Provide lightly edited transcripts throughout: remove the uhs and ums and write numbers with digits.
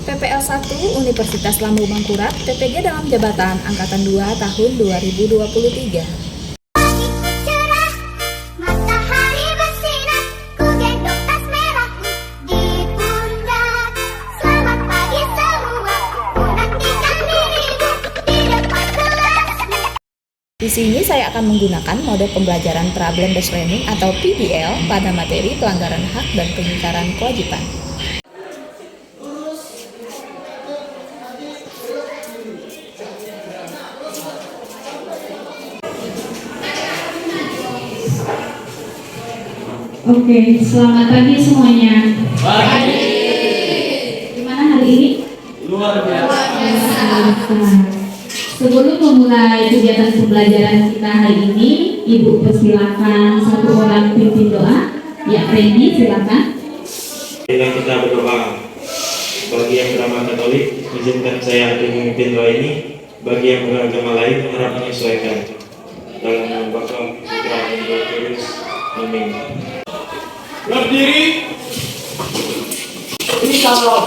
PPL 1 Universitas Lambung Mangkurat, PPG dalam jabatan Angkatan 2 tahun 2023. Di sini saya akan menggunakan mode pembelajaran Problem Based Learning atau PBL pada materi pelanggaran hak dan pengingkaran kewajiban. Oke, selamat pagi semuanya. Pagi. Gimana hari ini? Luar biasa. Sebelum memulai kegiatan pembelajaran kita hari ini, Ibu persilakan satu orang pimpin doa. Ya, Randy silakan. Bila kita berdoa, bagi yang beragama Katolik, izinkan saya hadir memimpin doa ini. Bagi yang beragama lain, harap menyesuaikan. Dalam nama Bapa, Putra, dan Roh Kudus. Amin. Berdiri. Ini kalau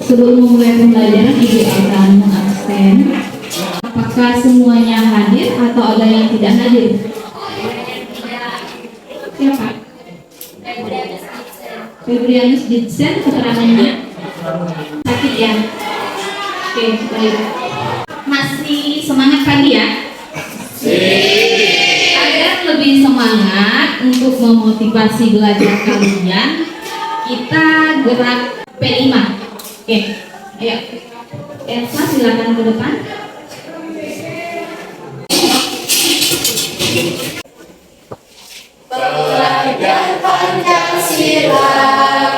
Sebelum memulai pembelajaran, Ibu akan mengabsen. Apakah semuanya hadir atau ada yang tidak hadir? Siapa? Febrianus Ditsen, keterangannya sakit ya? Oke, baik. Masih semangat pagi ya? Agar lebih semangat untuk memotivasi belajar kalian, kita gerak P5. Oke, ayo. Elsa silakan ke depan. Belajar Pancasila,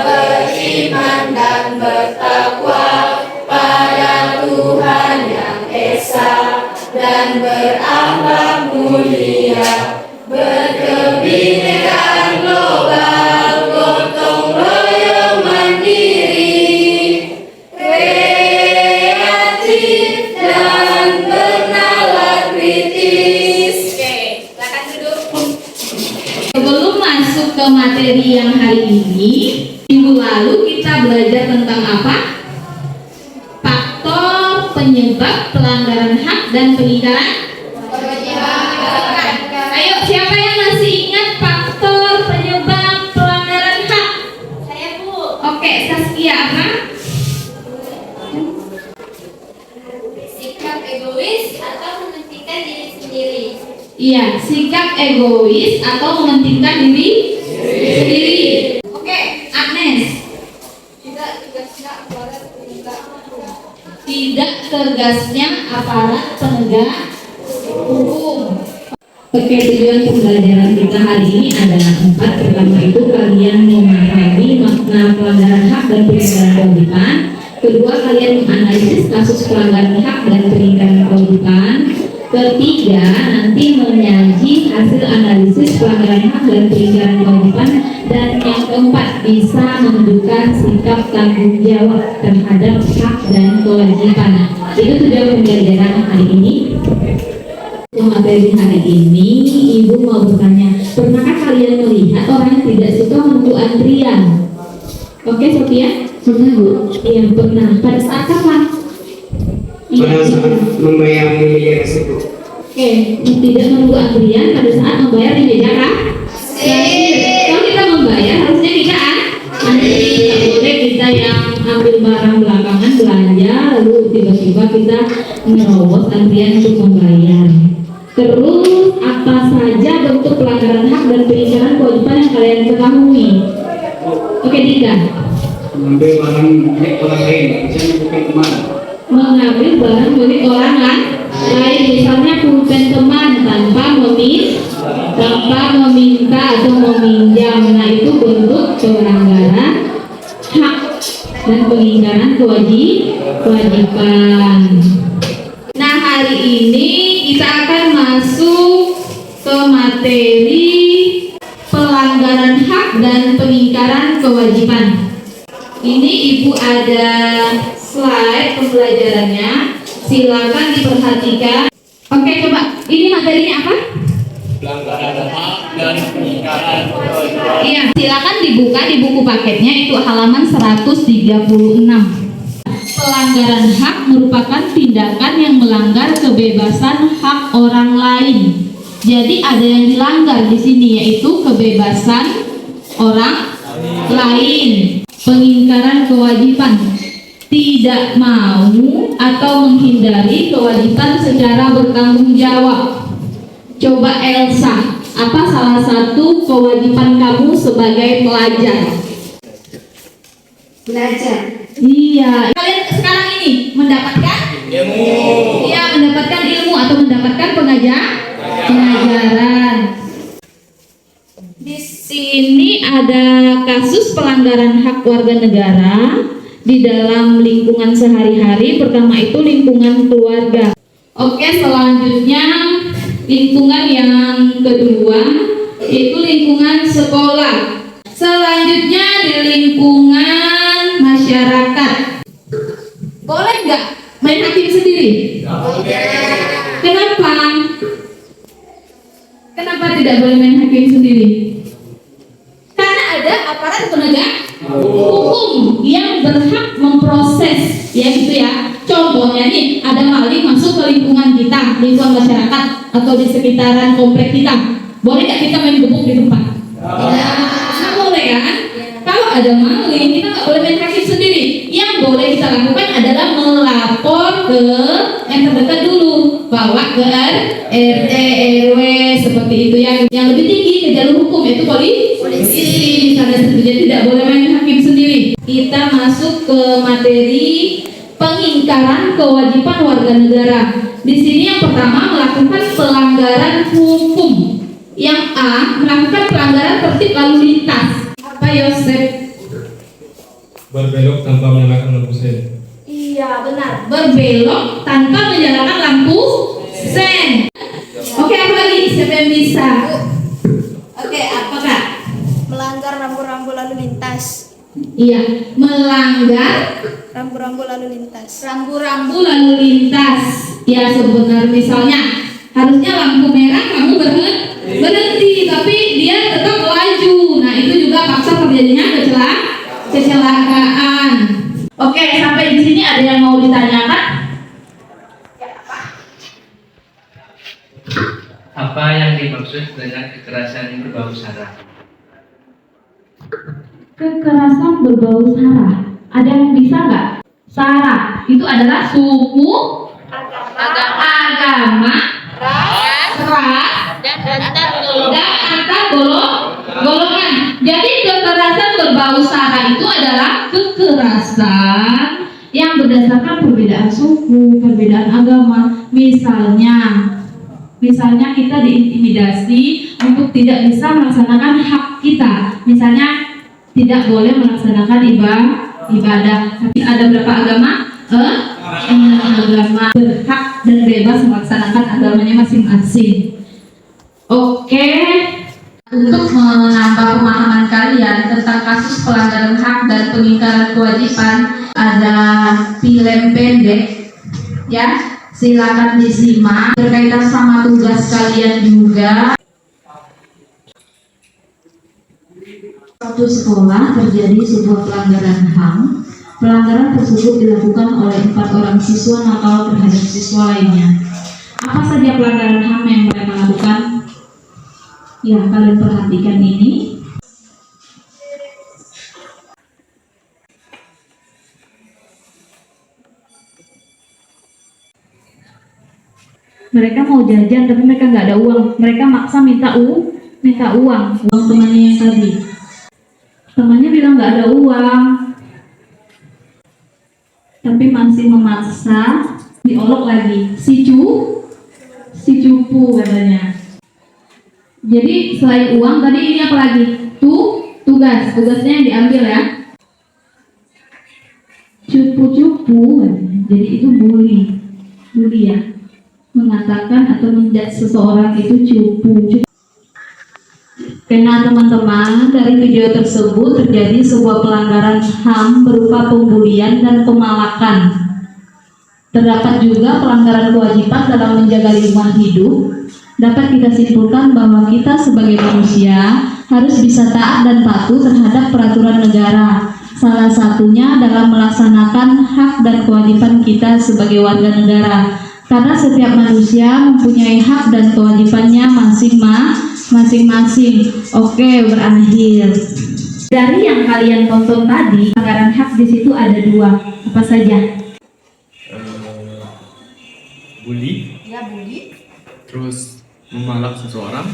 beriman dan bertakwa pada Tuhan yang Esa, dan berakhlak mulia, berkebinekaan global, gotong royong mandiri, kreatif dan bernalar kritis. Oke, silakan duduk. Sebelum masuk ke materi yang hari ini, minggu lalu kita belajar tentang apa? Faktor penyebab pelanggaran hak dan pengingkaran kewajiban. Ayo, siapa yang masih ingat faktor penyebab pelanggaran hak? Saya Bu. Oke, Saskia apa? Sikap egois atau mementingkan diri sendiri. Iya, sikap egois atau mementingkan diri sendiri. Oke, Agnes. Tidak tegasnya aparat penegak hukum. Tidak tegasnya aparat penegak hukum. Oke, tujuan pembelajaran kita hari ini adalah 4. Pertama itu kalian memahami makna pelanggaran hak dan pengingkaran kewajiban. Kedua, kalian menganalisis kasus pelanggaran hak dan pengingkaran kewajiban. Ketiga, nanti menyaji hasil analisis pelanggaran hak dan pengingkaran kewajiban. Dan yang keempat, bisa menunjukkan sikap tanggung jawab terhadap hak dan kewajiban. Itu tujuan pembelajaran hari ini. Materi hari ini, Ibu mau bertanya, pernahkah kalian melihat orang yang tidak suka menunggu antrian? Oke, Sophia? Pernah, Bu? Iya, pernah. Pada saat kapan? Pada saat membayar di meja tersebut. Oke, tidak menunggu antrian pada saat membayar di meja kasir. Kalau kita membayar, harusnya kita antri. Tidak boleh kita yang ambil barang belakangan belanja, lalu tiba-tiba kita menerobos antrian untuk membayar. Terus, apa saja bentuk pelanggaran hak dan pengingkaran kewajiban yang kalian ketahui? Oke, Dika. Mengambil barang milik orang lain, misalnya bukan teman. Mengambil barang milik orang lain, misalnya pulpen teman tanpa meminta atau meminjam. Nah, itu bentuk pelanggaran hak dan pengingkaran kewajiban. Nah, hari ini kita akan masuk ke materi pelanggaran hak dan pengingkaran kewajiban. Ini Ibu ada slide pembelajarannya. Silakan diperhatikan. Oke, coba. Ini materinya apa? Pelanggaran HAM dan peningkatan kewajiban. Iya, silakan dibuka di buku paketnya, itu halaman 136. Pelanggaran hak merupakan tindakan yang melanggar kebebasan hak orang lain. Jadi ada yang dilanggar di sini, yaitu kebebasan orang lain. Pengingkaran kewajiban, tidak mau atau menghindari kewajiban secara bertanggung jawab. Coba Elsa, apa salah satu kewajiban kamu sebagai pelajar? Belajar. Iya. Kalian sekarang ini mendapatkan Ilmu. Iya, mendapatkan ilmu atau mendapatkan pengajaran. Di sini ada kasus pelanggaran hak warga negara di dalam lingkungan sehari-hari. Pertama itu lingkungan keluarga. Oke, selanjutnya lingkungan yang kedua itu lingkungan sekolah. Selanjutnya di lingkungan masyarakat. Boleh nggak main hakim sendiri? Kenapa? Kenapa tidak boleh main hakim sendiri? Karena ada aparat penegak hukum yang berhak memproses, ya gitu ya. Contohnya nih, ada maling masuk ke lingkungan kita, lingkungan masyarakat atau di sekitaran komplek kita. Boleh nggak kita main gebuk di tempat? Nggak boleh kan? Kalau ada maling, kita nggak boleh main hakim sendiri. Yang boleh kita lakukan adalah melapor ke yang terdekat dulu, bawa ke RT, RW seperti itu ya. Yang lebih tinggi ke jalur hukum yaitu polisi misalnya. Jadi tidak boleh main hakim sendiri. Kita masuk ke materi pengingkaran kewajiban warga negara. Di sini yang pertama melakukan pelanggaran hukum. Yang A, melakukan pelanggaran tertib lalu lintas. Apa Yosef? Berbelok tanpa menyalakan lampu sen. Iya, benar. Berbelok tanpa menyalakan lampu sen. Oke, apa lagi? Siapa yang bisa? Oke, Apa Kak? melanggar rambu-rambu lalu lintas. Iya, melanggar Rambu-rambu lalu lintas. rambu-rambu lalu lintas. Ya, sebenarnya misalnya harusnya lampu merah kamu berhenti, tapi dia tetap laju. Nah, itu juga paksa terjadinya kecelakaan. Oke, sampai di sini ada yang mau ditanyakan? Apa yang dimaksud dengan kekerasan berbau sara? Kekerasan berbau sara. Ada yang bisa nggak? Sara itu adalah suku, agama, ras, dan antar golongan. Jadi kekerasan berbau sara itu adalah kekerasan yang berdasarkan perbedaan suku, perbedaan agama. Misalnya kita diintimidasi untuk tidak bisa melaksanakan hak kita. Misalnya tidak boleh melaksanakan ibadah. Tapi ada berapa agama? Agama berhak dan bebas melaksanakan agamanya masing-masing. Oke. Untuk menambah pemahaman kalian tentang kasus pelanggaran hak dan pengingkaran kewajiban, ada film pendek ya. Silakan disimak berkaitan sama tugas kalian juga. Suatu sekolah terjadi sebuah pelanggaran HAM. Pelanggaran tersebut dilakukan oleh 4 orang siswa nakal terhadap siswa lainnya. Apa saja pelanggaran HAM yang mereka lakukan? Ya, kalian perhatikan ini. Mereka mau jajan tapi mereka nggak ada uang. Mereka maksa minta uang temannya yang tadi. Temannya bilang nggak ada uang, tapi masih memaksa, diolok lagi. Si cupu katanya. Jadi selain uang tadi ini apa lagi? Tugasnya yang diambil ya. Cupu-cupu, jadi itu bully ya. Mengatakan atau menjudge seseorang itu cupu. Karena teman-teman, dari video tersebut terjadi sebuah pelanggaran HAM berupa pembulian dan pemalakan. Terdapat juga pelanggaran kewajiban dalam menjaga lingkungan hidup. Dapat kita simpulkan bahwa kita sebagai manusia harus bisa taat dan patuh terhadap peraturan negara. Salah satunya dalam melaksanakan hak dan kewajiban kita sebagai warga negara. Karena setiap manusia mempunyai hak dan kewajibannya masing-masing. Oke, berakhir. Dari yang kalian tonton tadi, pelanggaran hak di situ ada 2. Apa saja? Bully. Ya, bully. Terus memalak seseorang.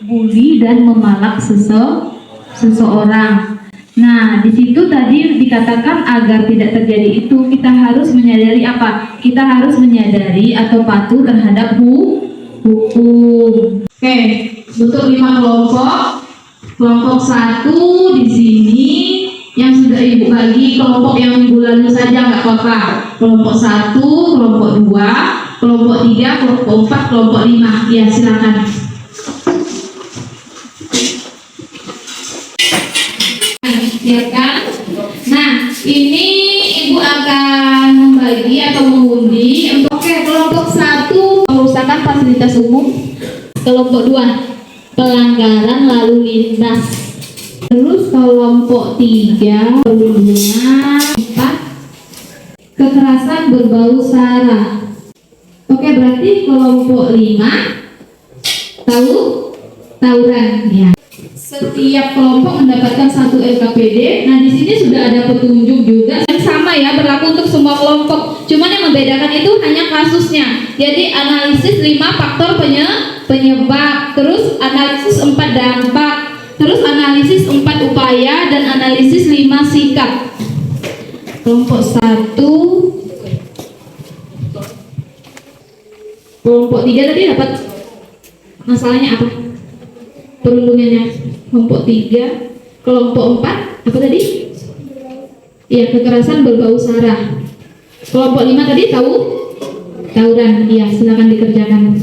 Bully dan memalak seseorang. Nah, di situ tadi dikatakan agar tidak terjadi itu kita harus menyadari apa? Kita harus menyadari atau patuh terhadap hukum. Oke, untuk 5 kelompok. Kelompok 1 di sini yang sudah ibu bagi, kelompok yang minggu lalu saja nggak apa-apa. Kelompok 1, kelompok 2, kelompok 3, kelompok 4, kelompok 5. Ya, silakan. Siapkan. Nah, ini ibu akan membagi atau mengundi untuk kelompok 1 perusakan fasilitas umum, kelompok 2 pelanggaran lalu lintas, terus kelompok 3 perlindungan, 4 kekerasan berbau sara. Oke, berarti kelompok 5 tawuran ya. Setiap kelompok mendapatkan 1 LKPD. Nah, di sini sudah ada petunjuk juga yang sama ya, berlaku untuk semua kelompok. Cuman yang membedakan itu hanya kasusnya. Jadi analisis 5 faktor penyebab, terus analisis 4 dampak, terus analisis 4 upaya, dan analisis 5 sikap. Kelompok 1, kelompok 3 tadi dapat masalahnya apa? Perundungannya. Kelompok 3, kelompok 4 apa tadi? Iya, kekerasan berbau sara. Kelompok 5 tadi tawuran. Iya, silakan dikerjakan.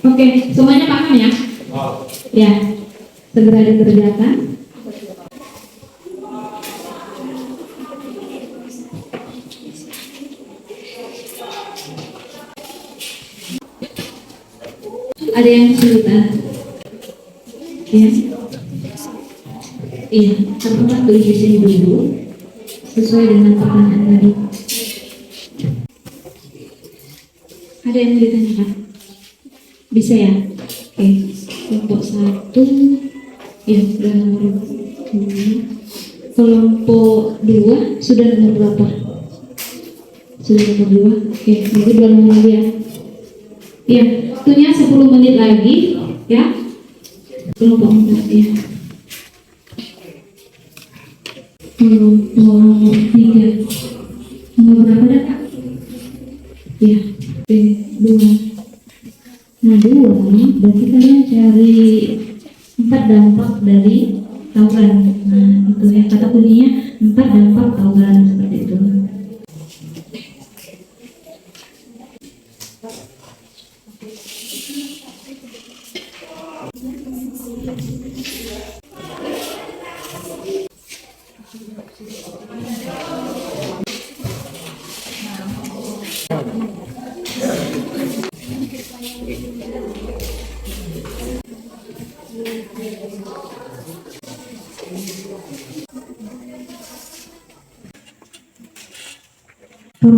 Oke, semuanya paham ya? Ya, segera dikerjakan. Ada yang kesulitan? Ya. Iya, teman-teman tulis di sini dulu sesuai dengan pertanyaan tadi. Ada yang mau ditanyakan? Bisa ya? Oke, kelompok 1 ya sudah nomor 2. Kelompok 2 sudah nomor berapa? Sudah nomor 2. Oke, berarti 2 nomor lagi ya. Iya, waktunya 10 menit lagi ya. Kelompok 4 ya. Kelompok 3 nomor berapa dah Kak? Ya, oke, 2. Nah, 2 berarti kalian cari 4 dampak dari tawuran. Nah, itu ya, kata kuncinya 4 dampak tawuran, seperti itu.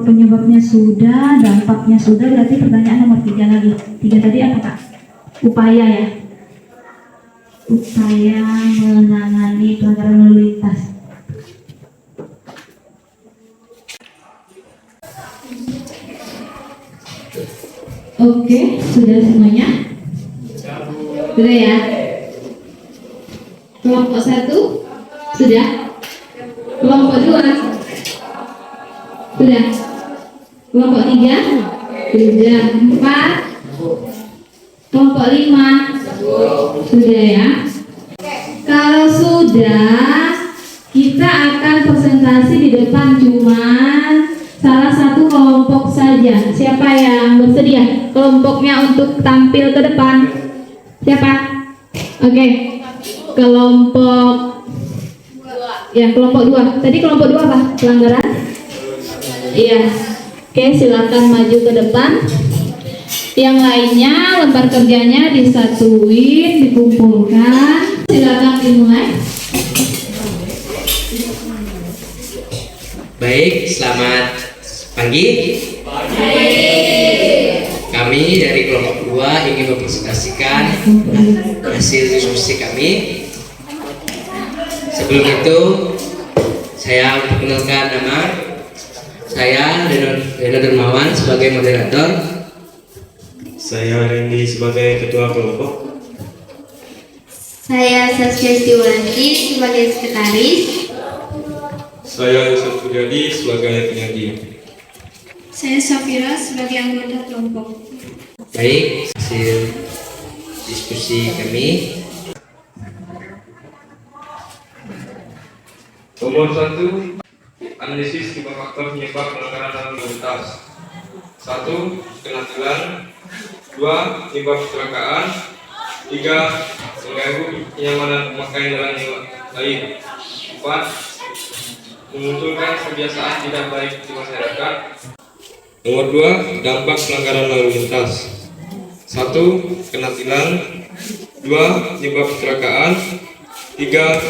Penyebabnya sudah, dampaknya sudah, berarti pertanyaan nomor 3 lagi. 3 tadi apa Kak? Upaya ya? Upaya menangani pelanggaran lalu lintas. Oke, sudah semuanya? Sudah ya? Kelompok 1 sudah? Kelompok 2 sudah? Kelompok 3? Sudah. 4? Kelompok 5? Sudah ya. Kalau sudah, kita akan presentasi di depan cuman salah satu kelompok saja. Siapa yang bersedia kelompoknya untuk tampil ke depan? Siapa? Oke. Kelompok kelompok 2. Tadi kelompok 2 apa? Pelanggaran? Iya. Oke, silakan maju ke depan. Yang lainnya lembar kerjanya disatuin, dikumpulkan. Silakan dimulai. Baik, selamat pagi. Kami dari kelompok 2 ingin mempresentasikan hasil diskusi kami. Sebelum itu, saya memperkenalkan nama saya Reno Dermawan sebagai moderator. Saya Randy sebagai ketua kelompok. Saya Saskia Stiwanti sebagai sekretaris. Saya Yusuf Puryadi sebagai penyaji. Saya Safira sebagai anggota kelompok. Baik, hasil diskusi kami. Nomor 1, analisis 5 faktor penyebab pelanggaran lalu lintas. 1. Kenakalan. 2. Penyebab kecelakaan. 3. Mengganggu kenyamanan memakai jalan yang lain. 4. Memunculkan kebiasaan tidak baik di masyarakat. Nomor 2, dampak pelanggaran lalu lintas. 1. Kenatilan. 2. Penyebab kecelakaan. 3.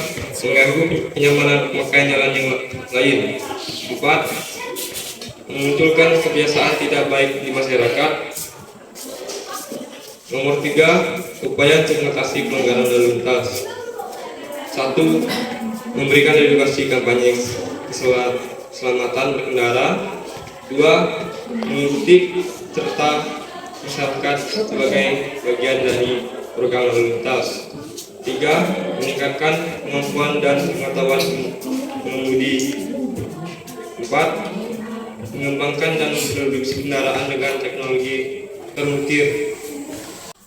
Mengganggu kenyamanan memakai jalan yang lain. 4. Memunculkan kebiasaan tidak baik di masyarakat. Nomor 3, upaya untuk mengatasi pelanggaran lalu lintas. 1. Memberikan edukasi kampanye keselamatan berkendara. 2. Mengikuti serta masyarakat sebagai bagian dari program lalu lintas. 3. Meningkatkan kemampuan dan pengetahuan pengemudi. 4. Mengembangkan dan memproduksi kendaraan dengan teknologi terukir.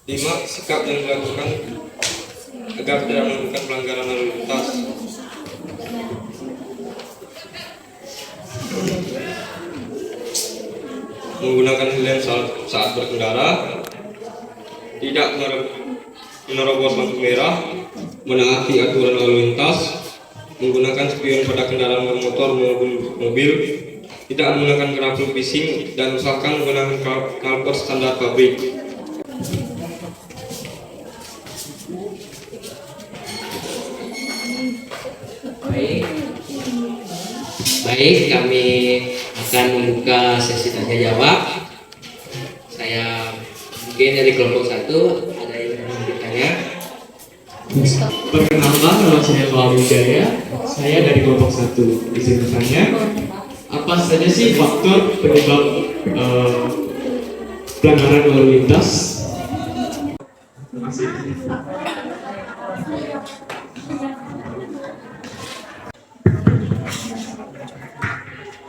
5. Sikap yang dilakukan agar tidak melakukan pelanggaran lalu lintas. Menggunakan helm saat berkendara, tidak menerobos lampu merah, menaati aturan lalu lintas, menggunakan spion pada kendaraan bermotor maupun mobil, tidak menggunakan grafik bising, dan usahakan menggunakan kalper standar pabrik. Baik, kami akan membuka sesi tanya jawab. Saya mungkin dari kelompok 1 ada yang mau bertanya. Perkenalkan, nama saya Pak Wijaya. Saya dari kelompok 1. Izin bertanya, apa saja sih faktor penyebab pelanggaran lalu lintas? Terima kasih.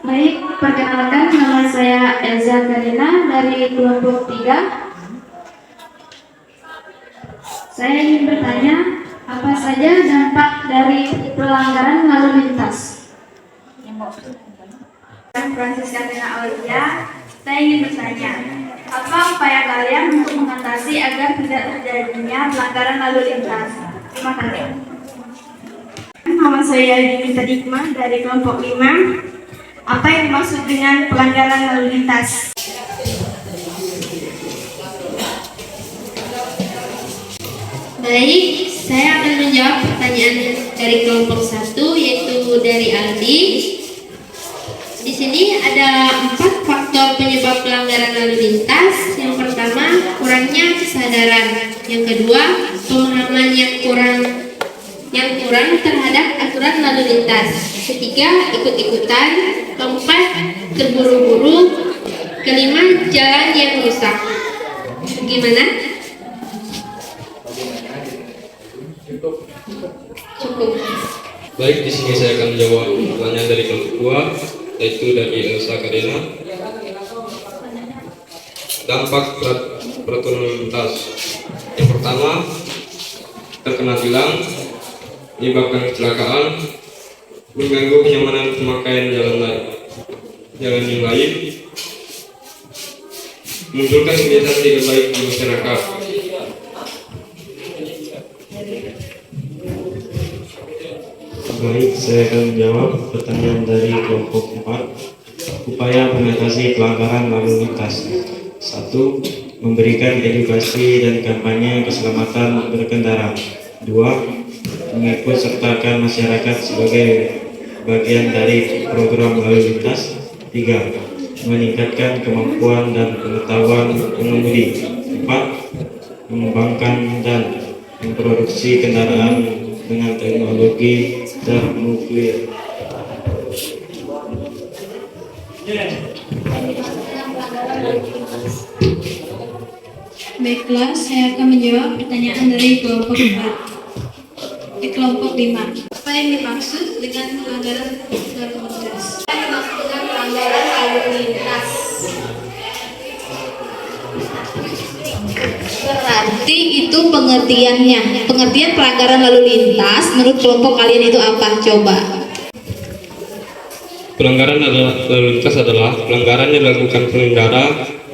Baik, perkenalkan nama saya Elza Karina dari kelompok 3. Saya ingin bertanya, apa saja dampak dari pelanggaran lalu lintas? Francis Katrina Aulia, saya ingin bertanya, apa upaya kalian untuk mengatasi agar tidak terjadinya pelanggaran lalu lintas? Terima kasih. Nama saya Dinita Dikma dari kelompok 5. Apa yang dimaksud dengan pelanggaran lalu lintas? Baik, saya akan menjawab pertanyaan dari kelompok 1, yaitu dari Aldi. Di sini ada 4 faktor penyebab pelanggaran lalu lintas. Yang pertama, kurangnya kesadaran. Yang kedua, pemahaman yang kurang terhadap aturan lalu lintas. Ketiga, ikut-ikutan. Keempat, terburu-buru. Kelima, jalan yang rusak. Gimana? Cukup. Baik, di sini saya akan menjawab pertanyaan dari kelompok 2, yaitu dari Elsa Karina. dampak peraturan lalu lintas. Yang pertama, terkena tilang, menyebabkan kecelakaan, mengganggu kenyamanan pemakaian jalan yang lain, memunculkan kebiasaan tidak baik di masyarakat. Baik, saya akan menjawab pertanyaan dari kelompok 4. Upaya mengatasi pelanggaran lalu lintas. 1. Memberikan edukasi dan kampanye keselamatan berkendara. 2. Mengikut sertakan masyarakat sebagai bagian dari program lalu lintas. 3. Meningkatkan kemampuan dan pengetahuan pengemudi. 4. Mengembangkan dan memproduksi kendaraan dengan teknologi ternuklir. Baiklah, saya akan menjawab pertanyaan dari kelompok 4. Kelompok 5. Apa yang dimaksud dengan pelanggaran lalu lintas? Apa yang dimaksud dengan pelanggaran lalu lintas? Berarti itu pengertiannya. Pengertian pelanggaran lalu lintas menurut kelompok kalian itu apa? Coba. Pelanggaran lalu lintas adalah pelanggaran yang dilakukan pengendara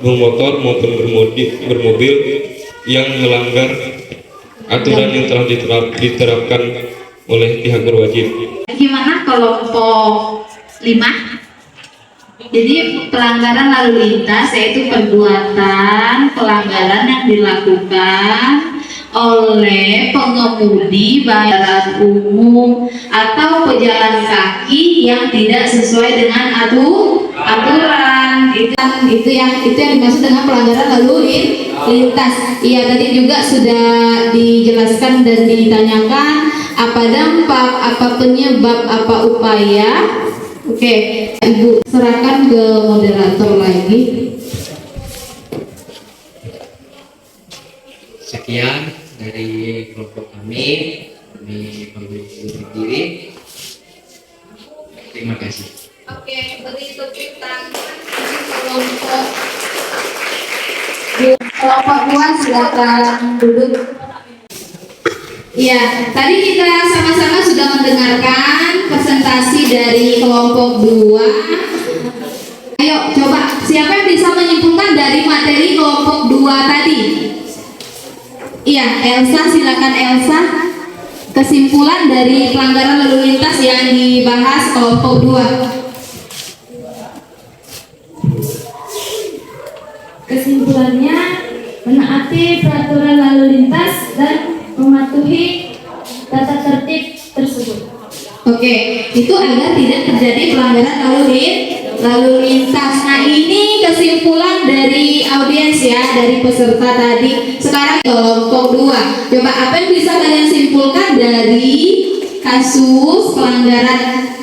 bermotor maupun bermobil yang melanggar aturan yang telah diterapkan oleh pihak berwajib. Gimana kelompok 5? Jadi pelanggaran lalu lintas yaitu perbuatan pelanggaran yang dilakukan oleh pengemudi baik umum atau pejalan kaki yang tidak sesuai dengan aturan. Itu yang dimaksud dengan pelanggaran lalu lintas. Iya, tadi juga sudah dijelaskan dan ditanyakan apa dampak, apa penyebab, apa upaya. Oke, Ibu serahkan ke moderator lagi. Sekian dari kelompok kami pamit undur diri. Terima kasih. Oke, beri tepuk tangan kelompok 2 silakan duduk. Ya, tadi kita sama-sama sudah mendengarkan presentasi dari kelompok 2. Ayo, coba siapa yang bisa menyimpulkan dari materi kelompok 2 tadi? Iya, Elsa, silakan Elsa. Kesimpulan dari pelanggaran lalu lintas yang dibahas kelompok 2. Kesimpulannya, menaati peraturan lalu lintas dan mematuhi tata tertib tersebut. Oke, itu agar tidak terjadi pelanggaran lalu lintas. Nah, ini kesimpulan dari audiens ya, dari peserta tadi. Sekarang kelompok 2. Coba apa yang bisa kalian simpulkan dari kasus pelanggaran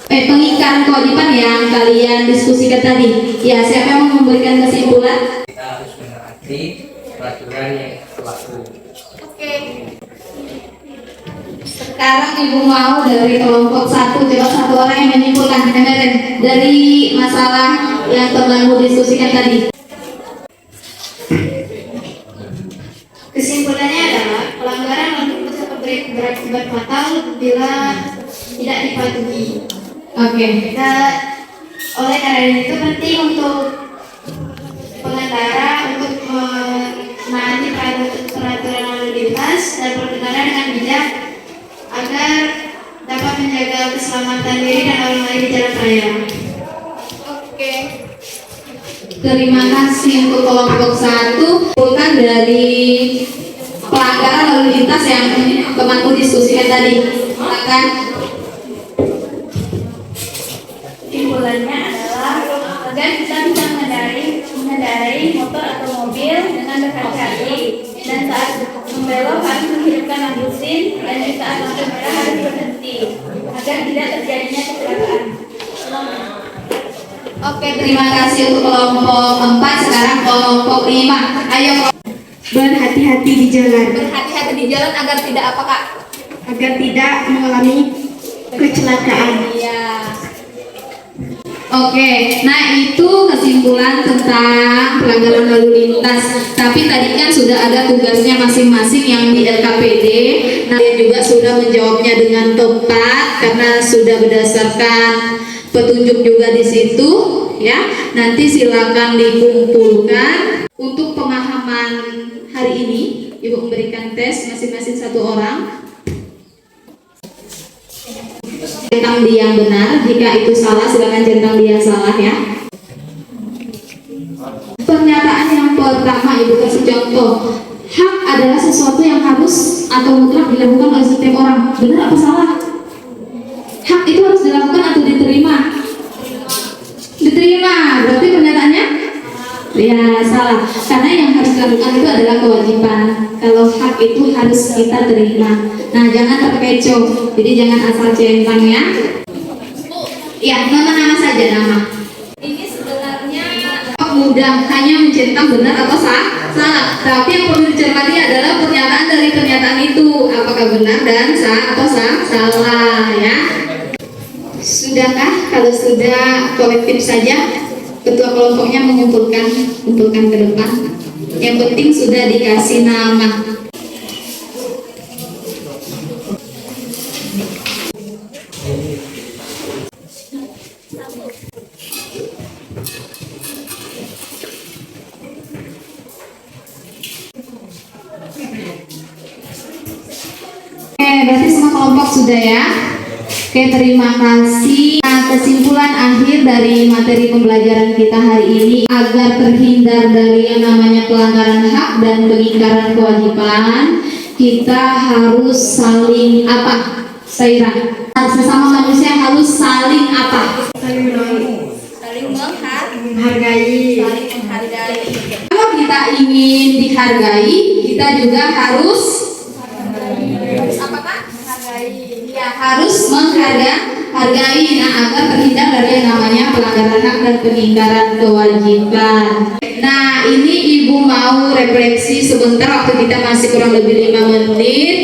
pengingkaran kewajiban yang kalian diskusikan tadi? Ya, siapa yang mau memberikan kesimpulan? Kita harus menaati peraturan yang berlaku. Oke. Sekarang Ibu mau dari kelompok 1, coba satu orang yang menyimpulkan dari masalah yang telah Ibu diskusikan tadi. Kesimpulannya adalah pelanggaran lalu lintas dapat berakibat fatal bila tidak dipatuhi. Oke. Oleh karena itu penting untuk pengendara untuk menaati peraturan lalu lintas dan berkendara dengan bijak agar dapat menjaga keselamatan diri dan orang lain di jalan raya. Oke. Terima kasih untuk kelompok 1. Bukan dari pelanggaran lalu lintas yang temanku diskusikan tadi. Silakan. Kesimpulannya adalah agar kita bisa mengendarai motor atau mobil dengan berhati-hati dan saat membelok harus menghidupkan lampu sin dan di saat lampu merah harus berhenti agar tidak terjadinya kecelakaan. Oke, terima kasih untuk kelompok 4. Sekarang kelompok 5. Ayo. Berhati-hati di jalan Berhati-hati di jalan agar tidak apa, Kak? agar tidak mengalami kecelakaan. Iya. Oke, nah itu kesimpulan tentang pelanggaran lalu lintas. Tapi tadi kan sudah ada tugasnya masing-masing yang di LKPD. Nah, dia juga sudah menjawabnya dengan tepat karena sudah berdasarkan petunjuk juga di situ, ya. Nanti silakan dikumpulkan untuk pemahaman hari ini. Ibu memberikan tes masing-masing 1 orang. Centang dia yang benar, jika itu salah silakan centang dia salah, ya. Pernyataan yang pertama Ibu kasih contoh, hak adalah sesuatu yang harus atau mutlak dilakukan oleh setiap orang. Benar apa salah? Hak itu harus dilakukan atau diterima? Diterima, berarti pernyataannya? Ya, salah. Karena yang harus dilakukan itu adalah kewajiban. Kalau hak itu harus kita terima. Nah, jangan terkecoh. Jadi jangan asal centang, ya. Ya, nama-nama saja nama. Ini sebenarnya mudah hanya mencentang benar atau salah. Tapi yang perlu dicermati adalah pernyataan dari pernyataan itu, apakah benar dan atau salah, ya. Sudahkah? Kalau sudah, kolektif saja. Ketua kelompoknya kumpulkan ke depan. Yang penting sudah dikasih nama. Oke, berarti semua kelompok sudah, ya. Oke, terima kasih. Nah, kesimpulan akhir dari materi pembelajaran kita hari ini, agar terhindar dari yang namanya pelanggaran hak dan pengingkaran kewajiban, kita harus saling apa? Saira. Sesama manusia harus saling apa? Saling menghargai. Saling menghargai. Kalau kita ingin dihargai, kita juga harus apa, Pak? Ya, harus menghargai, nah, agar terhindar dari yang namanya pelanggaran hak dan pengingkaran kewajiban. Nah, ini Ibu mau refleksi sebentar, waktu kita masih kurang lebih 5 menit.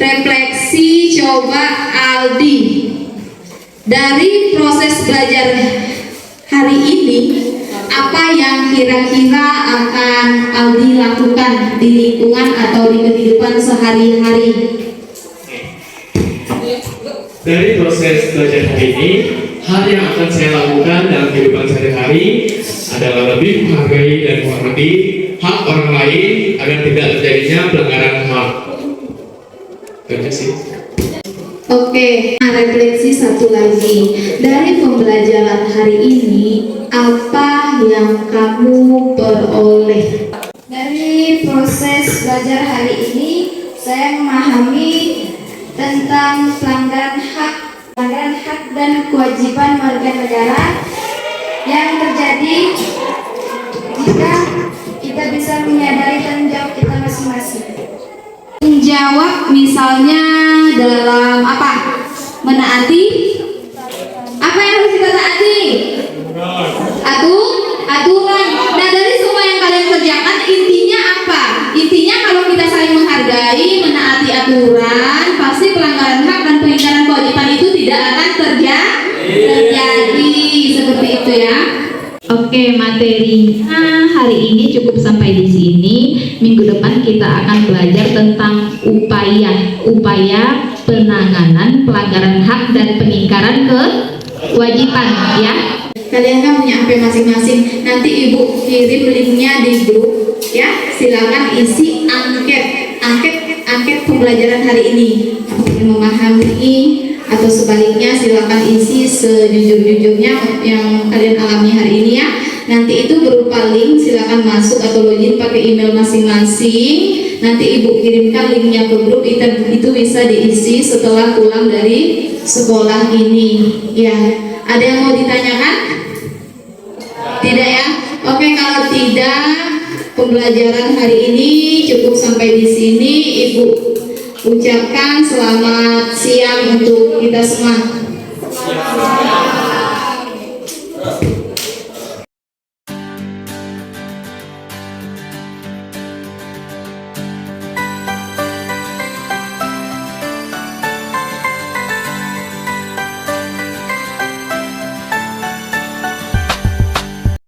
Refleksi, coba Aldi, dari proses belajar hari ini, apa yang kira-kira akan Aldi lakukan di lingkungan atau di kehidupan sehari-hari? Dari proses belajar hari ini, hal yang akan saya lakukan dalam kehidupan sehari-hari adalah lebih menghargai dan menghormati hak orang lain agar tidak terjadinya pelanggaran hak. Terima kasih. Oke, refleksi satu lagi. Dari pembelajaran hari ini, apa yang kamu peroleh? Dari proses belajar hari ini, saya memahami tentang pelanggaran hak dan kewajiban warga negara yang terjadi jika kita bisa menyadari tanggung jawab kita masing-masing. Menjawab misalnya dalam apa? Menaati? Apa yang harus kita taati? Aturan. Nah, dari semua yang kalian kerjakan, intinya apa? Intinya kalau kita saling menghargai, menaati aturan, pasti pelanggaran hak dan pengingkaran kewajiban itu tidak akan terjadi. Seperti itu, ya. Oke, materinya hari ini cukup sampai di sini. Minggu depan kita akan belajar tentang upaya penanganan pelanggaran hak dan pengingkaran kewajiban, ya. Kalian kan punya HP masing-masing. Nanti Ibu kirim linknya di grup, ya. Silakan isi angket pembelajaran hari ini. Memahami atau sebaliknya silakan isi sejujur-jujurnya yang kalian alami hari ini, ya. Nanti itu berupa link, silakan masuk atau login pakai email masing-masing. Nanti Ibu kirimkan linknya ke grup, itu bisa diisi setelah pulang dari sekolah ini, ya. Ada yang mau ditanyakan? Tidak, ya? Oke, kalau tidak, pembelajaran hari ini cukup sampai di sini. Ibu ucapkan selamat siang untuk kita semua.